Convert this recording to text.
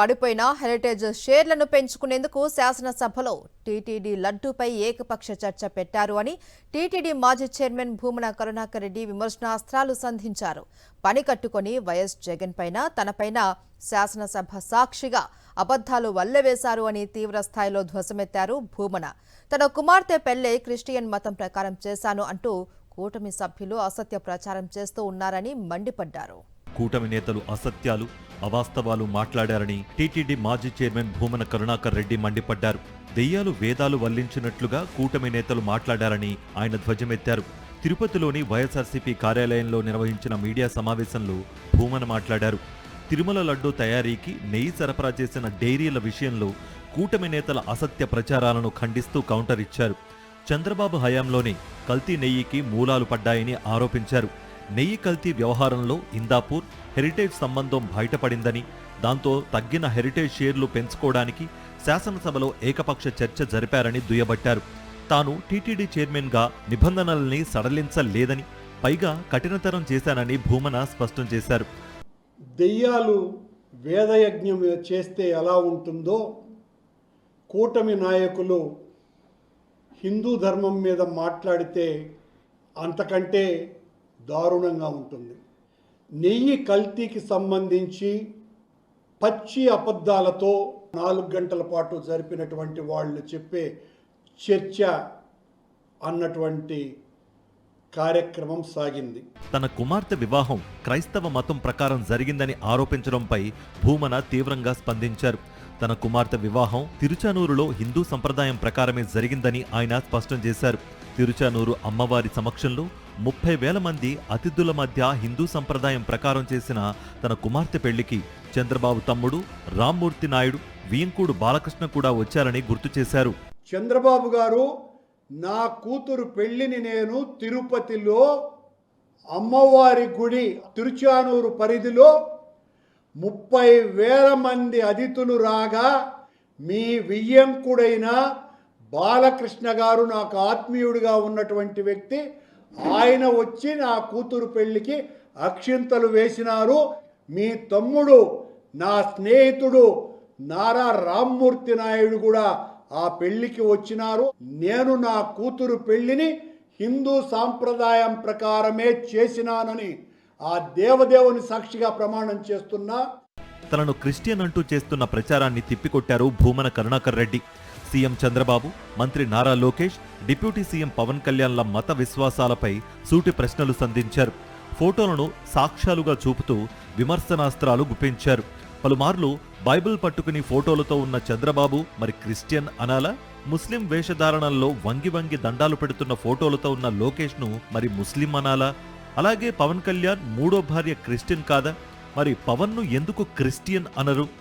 పడిపోయిన హెరిటేజ్ షేర్లను పెంచుకునేందుకు శాసనసభలో టీటీడీ లడ్డూపై ఏకపక్ష చర్చ పెట్టారు అని టీటీడీ మాజీ చైర్మన్ భూమన కరుణాకర్ రెడ్డి విమర్శనాస్త్రాలు సంధించారు. పని కట్టుకొని వైఎస్ జగన్ పైన తనపైన శాసనసభ సాక్షిగా అబద్ధాలు వల్లెవేశారు అని తీవ్ర స్థాయిలో ధ్వసమెత్తారు భూమన. తన కుమార్తె పెళ్లే క్రిస్టియన్ మతం ప్రకారం చేశాను అంటూ కూటమి సభ్యులు అసత్య ప్రచారం చేస్తూ ఉన్నారని మండిపడ్డారు. కూటమి నేతలు అసత్యాలు, అవాస్తవాలు మాట్లాడారని టీటీడీ మాజీ చైర్మన్ భూమన కరుణాకర్ రెడ్డి మండిపడ్డారు. దెయ్యాలు వేదాలు వల్లించినట్లుగా కూటమి నేతలు మాట్లాడారని ఆయన ధ్వజమెత్తారు. తిరుపతిలోని వైఎస్ఆర్సీపీ కార్యాలయంలో నిర్వహించిన మీడియా సమావేశంలో భూమన మాట్లాడారు. తిరుమల లడ్డూ తయారీకి నెయ్యి సరఫరా చేసిన డైరీల విషయంలో కూటమి నేతల అసత్య ప్రచారాలను ఖండిస్తూ కౌంటర్ ఇచ్చారు. చంద్రబాబు హయాంలోనే కల్తీ నెయ్యికి మూలాలు పడ్డాయని ఆరోపించారు. నెయ్యి కల్తీ వ్యవహారంలో ఇందాపూర్ హెరిటేజ్ సంబంధం బయటపడిందని, దాంతో తగ్గిన హెరిటేజ్ షేర్లు పెంచుకోవడానికి శాసనసభలో ఏకపక్ష చర్చ జరిపారని దుయ్యబట్టారు. తాను టీటీడీ చైర్మన్గా నిబంధనల్ని సడలించలేదని, పైగా కఠినతరం చేశానని భూమన స్పష్టం చేశారు. దెయ్యాలు వేదయజ్ఞం చేస్తే ఎలా ఉంటుందో కూటమి నాయకులు హిందూ ధర్మం మీద మాట్లాడితే అంతకంటే దారుణంగా ఉంటుంది. నెయ్యి కల్తీకి సంబంధించి పచ్చి అబద్ధాలతో 4 గంటల పాటు జరిపినటువంటి వాళ్ళు చెప్పే చర్చ అన్నటువంటి కార్యక్రమం సాగింది. తన కుమార్తె వివాహం క్రైస్తవ మతం ప్రకారం జరిగిందని ఆరోపించడంపై భూమన తీవ్రంగా స్పందించారు. తన కుమార్తె వివాహం తిరుచానూరులో హిందూ సంప్రదాయం ప్రకారమే జరిగిందని ఆయన స్పష్టం చేశారు. తిరుచానూరు అమ్మవారి సమక్షంలో 30,000 మంది అతిథుల మధ్య హిందూ సంప్రదాయం ప్రకారం చేసిన తన కుమార్తె పెళ్లికి చంద్రబాబు తమ్ముడు రామ్మూర్తి నాయుడు, వియంకూడు బాలకృష్ణ కూడా వచ్చారని గుర్తు చేశారు. చంద్రబాబు గారు, నా కూతురు పెళ్లిని నేను తిరుపతిలో అమ్మవారి గుడి తిరుచానూరు పరిధిలో 30,000 మంది అతిథులు రాగా మీ వియ్యంకుడైన బాలకృష్ణ గారు, నాకు ఆత్మీయుడిగా ఉన్నటువంటి వ్యక్తి, ఆయన వచ్చి నా కూతురు పెళ్లికి అక్షింతలు వేసినారు. మీ తమ్ముడు, నా స్నేహితుడు నారా రామ్మూర్తి నాయుడు కూడా ఆ పెళ్లికి వచ్చినారు. నేను నా కూతురు పెళ్లిని హిందూ సాంప్రదాయం ప్రకారమే చేసినానని ఆ దేవదేవుని సాక్షిగా ప్రమాణం చేస్తున్నా. తనను క్రిస్టియన్ అంటూ చేస్తున్న ప్రచారాన్ని తిప్పికొట్టారు భూమన కరుణాకర్ రెడ్డి. సీఎం చంద్రబాబు, మంత్రి నారా లోకేష్, డిప్యూటీ సీఎం పవన్ కళ్యాణ్ల మత విశ్వాసాలపై సూటి ప్రశ్నలు సంధించారు. ఫోటోలను సాక్ష్యాలుగా చూపుతూ విమర్శనాస్త్రాలు గుప్పించారు. పలుమార్లు బైబిల్ పట్టుకుని ఫోటోలతో ఉన్న చంద్రబాబు మరి క్రిస్టియన్ అనాలా? ముస్లిం వేషధారణల్లో వంగి వంగి దండాలు పెడుతున్న ఫోటోలతో ఉన్న లోకేష్ను మరి ముస్లిం అనాలా? అలాగే పవన్ కళ్యాణ్ 3వ భార్య క్రిస్టియన్ కాదా? మరి పవన్ను ఎందుకు క్రిస్టియన్ అనరు?